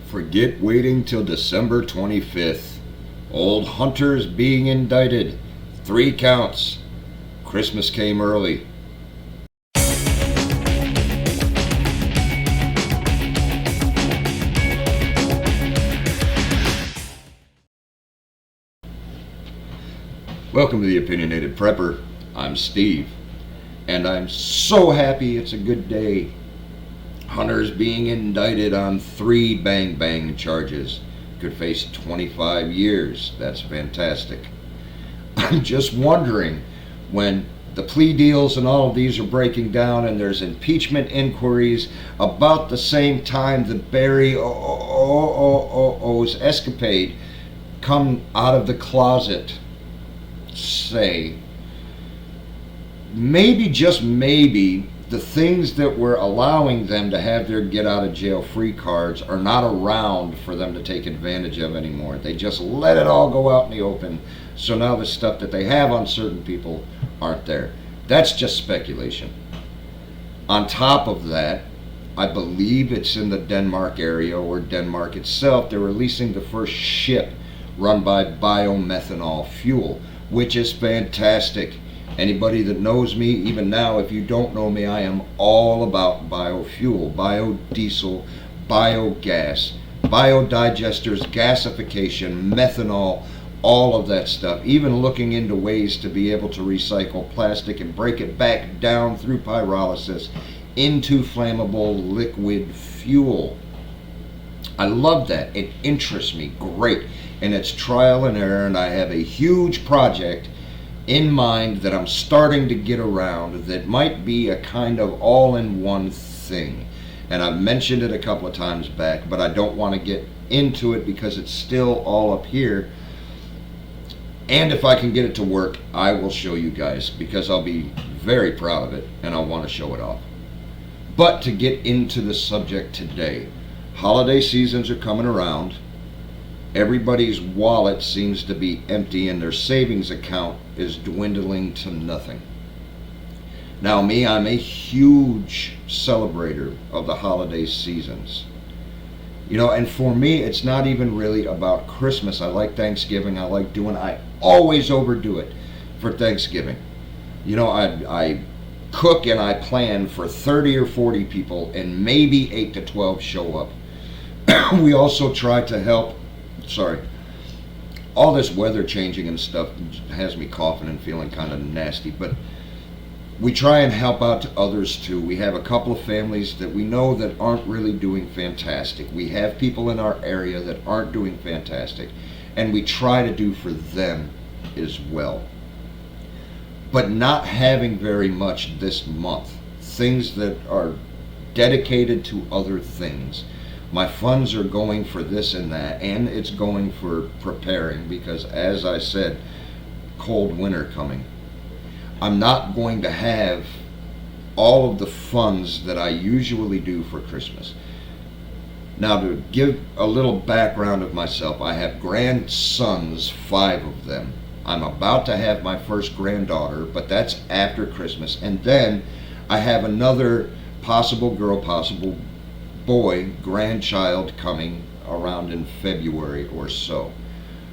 Forget waiting till December 25th. Old hunters being indicted. 3 counts. Christmas came early. Welcome to the Opinionated Prepper. I'm Steve, and I'm so happy it's a good day. Hunters being indicted on 3 bang charges. Could face 25 years. That's fantastic. I'm just wondering, when the plea deals and all of these are breaking down and there's impeachment inquiries, about the same time the Barry O's escapade come out of the closet, say, maybe, just maybe, the things that were allowing them to have their get out of jail free cards are not around for them to take advantage of anymore. They just let it all go out in the open, so now the stuff that they have on certain people aren't there. That's just speculation. On top of that, I believe it's in the Denmark area, or Denmark itself, they're releasing the first ship run by biomethanol fuel, which is fantastic. Anybody that knows me, even now, if you don't know me, I am all about biofuel, biodiesel, biogas, biodigesters, gasification, methanol, all of that stuff. Even looking into ways to be able to recycle plastic and break it back down through pyrolysis into flammable liquid fuel. I love that. It interests me. Great. And it's trial and error, and I have a huge project in mind that I'm starting to get around that might be a kind of all-in-one thing. And I've mentioned it a couple of times back, but I don't want to get into it because it's still all up here. And if I can get it to work, I will show you guys, because I'll be very proud of it and I want to show it off. But to get into the subject today, holiday seasons are coming around. Everybody's wallet seems to be empty and their savings account is dwindling to nothing. Now me, I'm a huge celebrator of the holiday seasons. You know, and for me, it's not even really about Christmas. I like Thanksgiving. I always overdo it for Thanksgiving. You know, I cook and I plan for 30 or 40 people, and maybe 8 to 12 show up. We also try to help. Sorry, all this weather changing and stuff has me coughing and feeling kind of nasty, but we try and help out to others too. We have a couple of families that we know that aren't really doing fantastic. We have people in our area that aren't doing fantastic, and we try to do for them as well. But not having very much this month, things that are dedicated to other things. My funds are going for this and that, and it's going for preparing, because as I said, cold winter coming. I'm not going to have all of the funds that I usually do for Christmas. Now, to give a little background of myself, I have grandsons, 5 of them. I'm about to have my first granddaughter, but that's after Christmas. And then I have another possible girl, possible boy, grandchild coming around in February or so.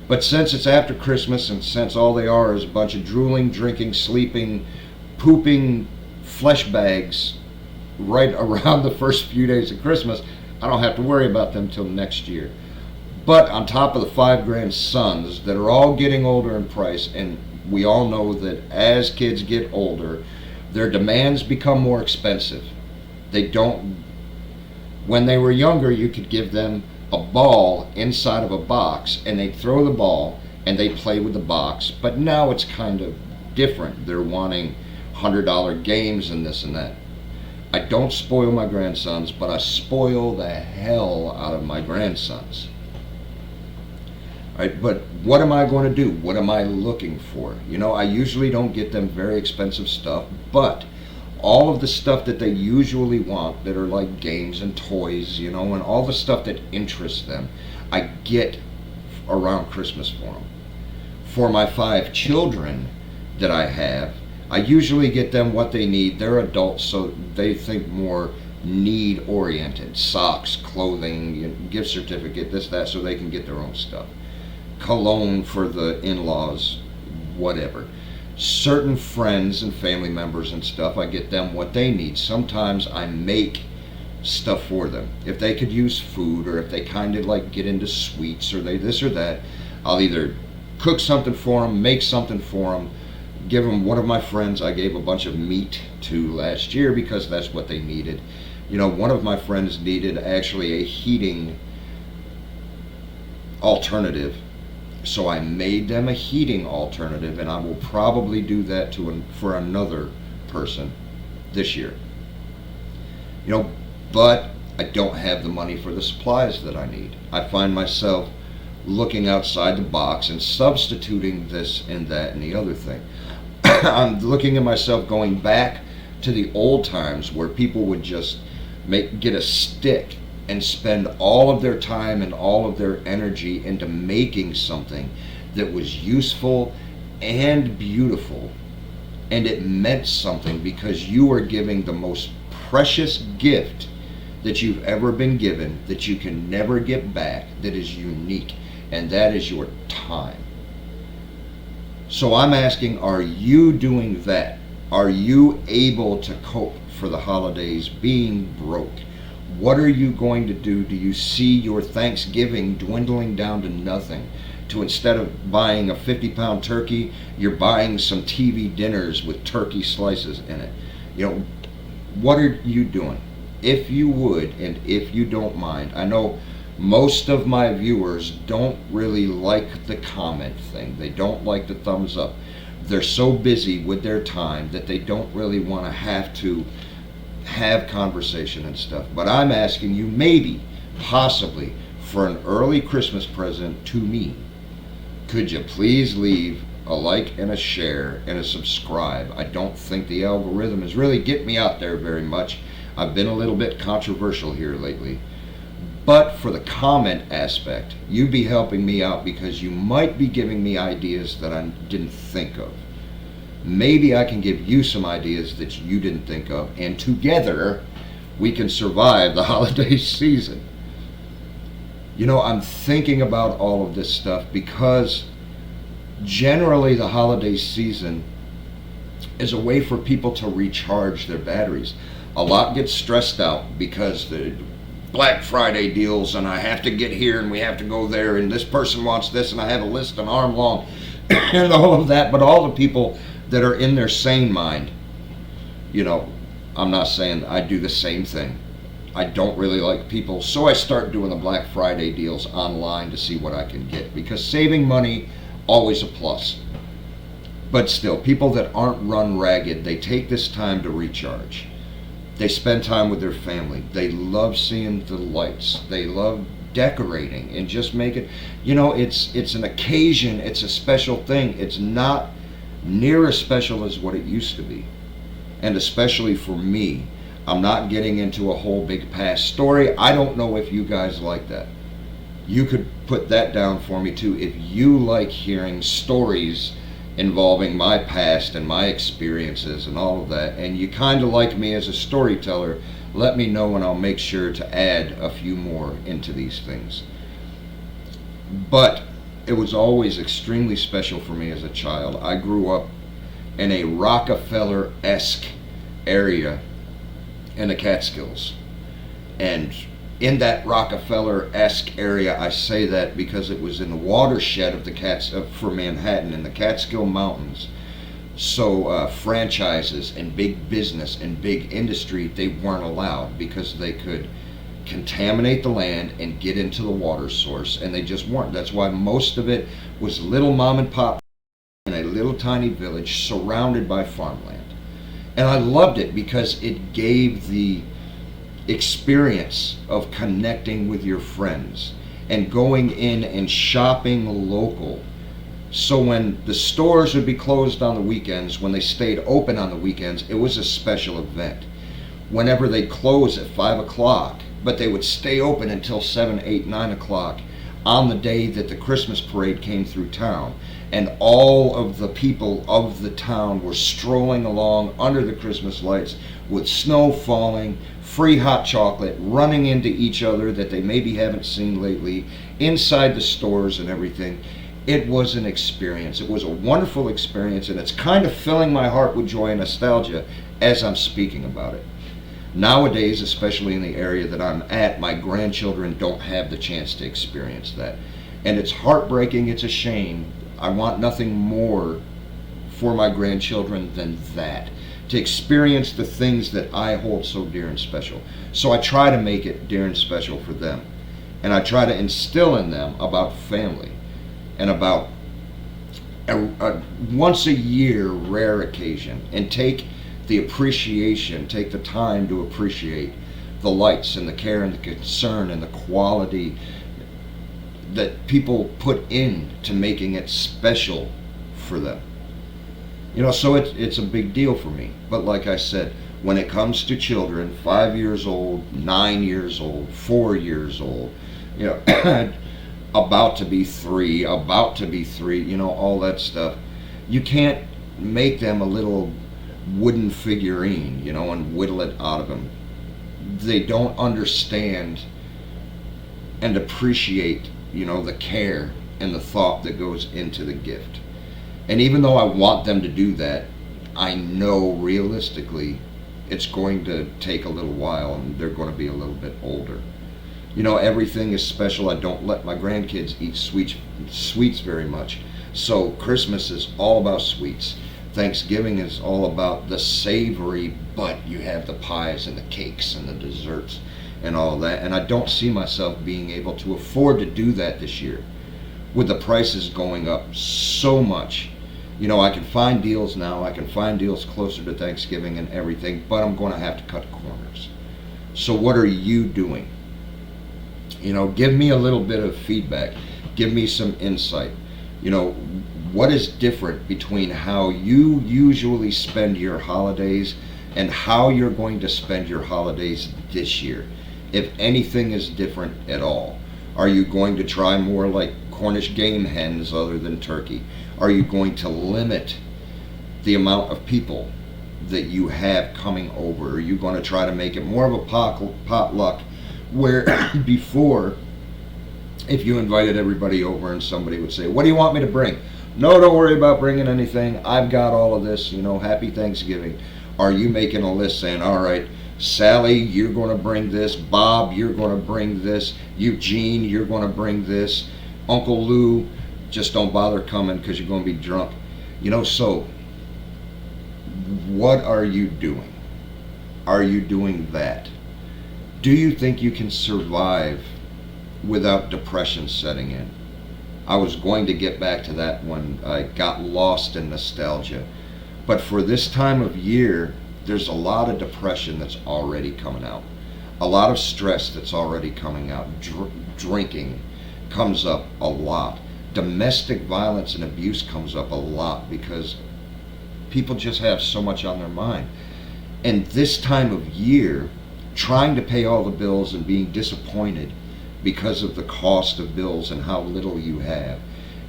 But since it's after Christmas, and since all they are is a bunch of drooling, drinking, sleeping, pooping flesh bags right around the first few days of Christmas, I don't have to worry about them till next year. But on top of the 5 grandsons that are all getting older in price, and we all know that as kids get older, their demands become more expensive. When they were younger, you could give them a ball inside of a box and they'd throw the ball and they'd play with the box. But now it's kind of different. They're wanting $100 games and this and that. I don't spoil my grandsons, but I spoil the hell out of my grandsons. Right, but what am I going to do? What am I looking for? You know, I usually don't get them very expensive stuff, but all of the stuff that they usually want, that are like games and toys, you know, and all the stuff that interests them, I get around Christmas for them. For my 5 children that I have, I usually get them what they need. They're adults, so they think more need oriented. Socks, clothing, gift certificate, this, that, so they can get their own stuff. Cologne for the in-laws, whatever. Certain friends and family members and stuff, I get them what they need. Sometimes I make stuff for them. If they could use food, or if they kind of like get into sweets, or they this or that, I'll either cook something for them, make something for them, give them. One of my friends I gave a bunch of meat to last year because that's what they needed. One of my friends needed actually a heating alternative, so I made them a heating alternative, and I will probably do that for another person this year. But I don't have the money for the supplies that I need. I find myself looking outside the box and substituting this and that and the other thing. I'm looking at myself going back to the old times where people would just get a stick and spend all of their time and all of their energy into making something that was useful and beautiful, and it meant something because you are giving the most precious gift that you've ever been given, that you can never get back, that is unique, and that is your time. So I'm asking, are you doing that? Are you able to cope for the holidays being broke? What are you going to do? Do you see your Thanksgiving dwindling down to nothing? To instead of buying a 50-pound turkey, you're buying some TV dinners with turkey slices in it. What are you doing? If you would, and if you don't mind, I know most of my viewers don't really like the comment thing. They don't like the thumbs up. They're so busy with their time that they don't really want to have conversation and stuff. But I'm asking you, maybe, possibly, for an early Christmas present to me, could you please leave a like and a share and a subscribe? I don't think the algorithm is really getting me out there very much. I've been a little bit controversial here lately. But for the comment aspect, you'd be helping me out because you might be giving me ideas that I didn't think of. Maybe I can give you some ideas that you didn't think of, and together we can survive the holiday season. I'm thinking about all of this stuff because generally the holiday season is a way for people to recharge their batteries. A lot gets stressed out because the Black Friday deals, and I have to get here and we have to go there, and this person wants this, and I have a list an arm long and all of that. But all the people that are in their sane mind, I'm not saying I do the same thing. I don't really like people, so I start doing the Black Friday deals online to see what I can get, because saving money, always a plus. But still, people that aren't run ragged, they take this time to recharge. They spend time with their family. They love seeing the lights. They love decorating and just make it, it's an occasion. It's a special thing. It's not near as special as what it used to be. And especially for me, I'm not getting into a whole big past story. I don't know if you guys like that. You could put that down for me too. If you like hearing stories involving my past and my experiences and all of that, and you kind of like me as a storyteller, let me know and I'll make sure to add a few more into these things. But it was always extremely special for me as a child. I grew up in a Rockefeller-esque area in the Catskills. And in that Rockefeller-esque area, I say that because it was in the watershed of for Manhattan in the Catskill Mountains. So franchises and big business and big industry, they weren't allowed because they could contaminate the land and get into the water source, and they just weren't. That's why most of it was little mom and pop in a little tiny village surrounded by farmland. And I loved it because it gave the experience of connecting with your friends and going in and shopping local. So when the stores would be closed on the weekends, when they stayed open on the weekends, it was a special event. Whenever they'd close at 5 o'clock, but they would stay open until 7, 8, 9 o'clock on the day that the Christmas parade came through town. and all of the people of the town were strolling along under the Christmas lights with snow falling, free hot chocolate, running into each other that they maybe haven't seen lately, inside the stores and everything. It was an experience. It was a wonderful experience, and it's kind of filling my heart with joy and nostalgia as I'm speaking about it. Nowadays, especially in the area that I'm at, my grandchildren don't have the chance to experience that. And it's heartbreaking, it's a shame. I want nothing more for my grandchildren than that. To experience the things that I hold so dear and special. So I try to make it dear and special for them. And I try to instill in them about family and about a once a year rare occasion, and take the appreciation, take the time to appreciate the lights and the care and the concern and the quality that people put in to making it special for them. You know, so it's a big deal for me. But like I said, when it comes to children, 5 years old, 9 years old, 4 years old, you know, about to be three, you know, all that stuff, you can't make them a little wooden figurine, you know, and whittle it out of them. They don't understand and appreciate, you know, the care and the thought that goes into the gift. And even though I want them to do that, I know realistically it's going to take a little while, and they're going to be a little bit older. You know, everything is special. I don't let my grandkids eat sweets very much. So Christmas is all about sweets. Thanksgiving is all about the savory, but you have the pies and the cakes and the desserts and all that. And I don't see myself being able to afford to do that this year with the prices going up so much. You know, I can find deals now. I can find deals closer to Thanksgiving and everything, but I'm going to have to cut corners. So what are you doing? You know, give me a little bit of feedback. Give me some insight. You know, what is different between how you usually spend your holidays and how you're going to spend your holidays this year? If anything is different at all. Are you going to try more like Cornish game hens other than turkey? Are you going to limit the amount of people that you have coming over? Are you going to try to make it more of a potluck where before, if you invited everybody over and somebody would say, what do you want me to bring? No, don't worry about bringing anything. I've got all of this, you know, happy Thanksgiving. Are you making a list saying, all right, Sally, you're going to bring this. Bob, you're going to bring this. Eugene, you're going to bring this. Uncle Lou, just don't bother coming because you're going to be drunk. You know, so what are you doing? Are you doing that? Do you think you can survive without depression setting in? I was going to get back to that when I got lost in nostalgia. But for this time of year, there's a lot of depression that's already coming out. A lot of stress that's already coming out. Drinking comes up a lot. Domestic violence and abuse comes up a lot because people just have so much on their mind. And this time of year, trying to pay all the bills and being disappointed because of the cost of bills and how little you have,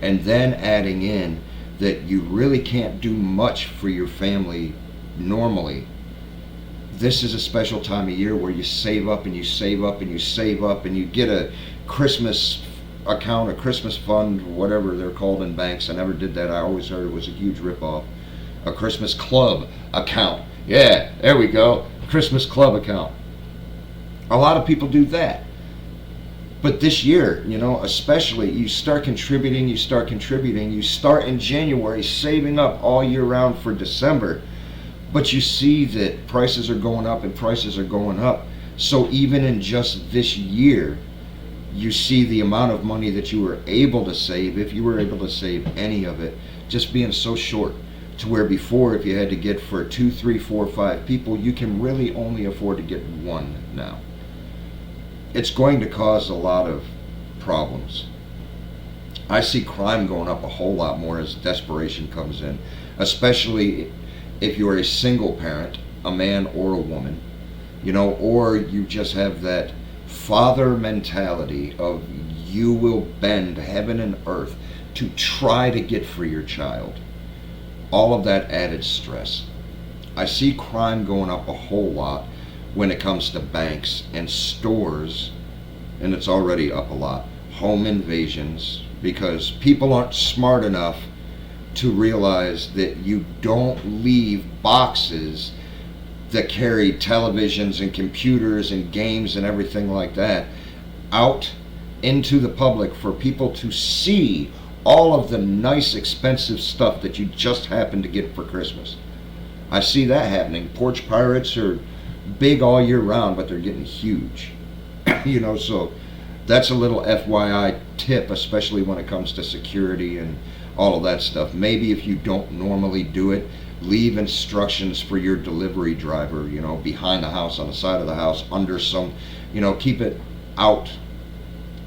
and then adding in that you really can't do much for your family normally. This is a special time of year where you save up and you save up and you save up, and you get a Christmas account, a Christmas fund, whatever they're called in banks. I never did that. I always heard it was a huge ripoff. A Christmas club account. Yeah, there we go. Christmas club account. A lot of people do that. But this year, you know, especially, you start contributing, you start in January, saving up all year round for December. But you see that prices are going up and prices are going up. So even in just this year, you see the amount of money that you were able to save, if you were able to save any of it, just being so short. To where before, if you had to get for 2, 3, 4, 5 people, you can really only afford to get one now. It's going to cause a lot of problems. I see crime going up a whole lot more as desperation comes in, especially if you're a single parent, a man or a woman, you know, or you just have that father mentality of you will bend heaven and earth to try to get for your child. All of that added stress. I see crime going up a whole lot when it comes to banks and stores, and it's already up a lot. Home invasions, because people aren't smart enough to realize that you don't leave boxes that carry televisions and computers and games and everything like that out into the public for people to see all of the nice expensive stuff that you just happened to get for Christmas. I see that happening. Porch pirates are big all year round, but they're getting huge. So that's a little FYI tip, especially when it comes to security and all of that stuff. Maybe if you don't normally do it, leave instructions for your delivery driver, behind the house, on the side of the house, under some, keep it out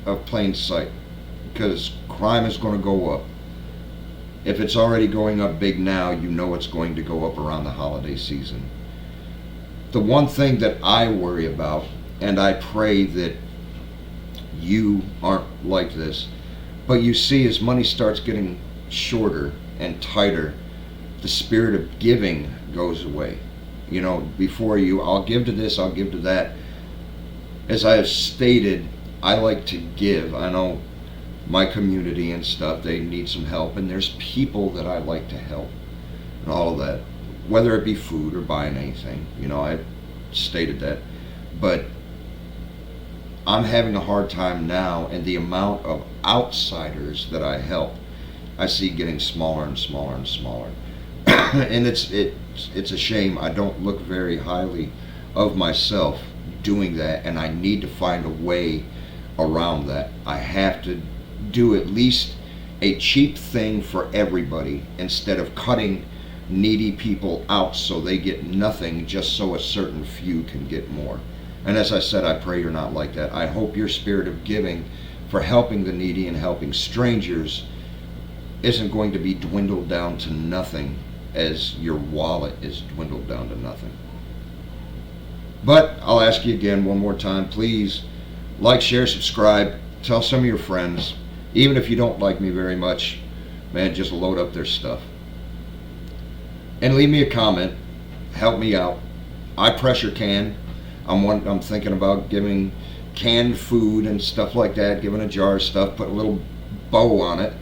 of plain sight, because crime is going to go up. If it's already going up big now, it's going to go up around the holiday season. The one thing that I worry about, and I pray that you aren't like this, but you see, as money starts getting shorter and tighter, the spirit of giving goes away. Before I'll give to this, I'll give to that. As I have stated, I like to give. I know my community and stuff, they need some help, and there's people that I like to help and all of that, whether it be food or buying anything. I've stated that. But I'm having a hard time now, and the amount of outsiders that I help, I see getting smaller and smaller and smaller. And it's a shame. I don't look very highly of myself doing that, and I need to find a way around that. I have to do at least a cheap thing for everybody, instead of cutting needy people out so they get nothing just so a certain few can get more. And as I said, I pray you're not like that. I hope your spirit of giving for helping the needy and helping strangers isn't going to be dwindled down to nothing as your wallet is dwindled down to nothing. But I'll ask you again one more time, please like, share, subscribe, tell some of your friends. Even if you don't like me very much, man, just load up their stuff. And leave me a comment. Help me out. I pressure can. I'm thinking about giving canned food and stuff like that, giving a jar of stuff, put a little bow on it.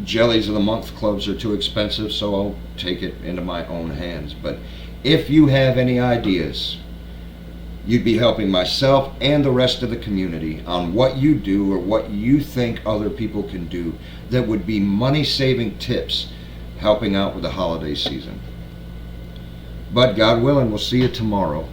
Jellies of the month clubs are too expensive, so I'll take it into my own hands. But if you have any ideas, you'd be helping myself and the rest of the community on what you do or what you think other people can do that would be money-saving tips helping out with the holiday season. But God willing, we'll see you tomorrow.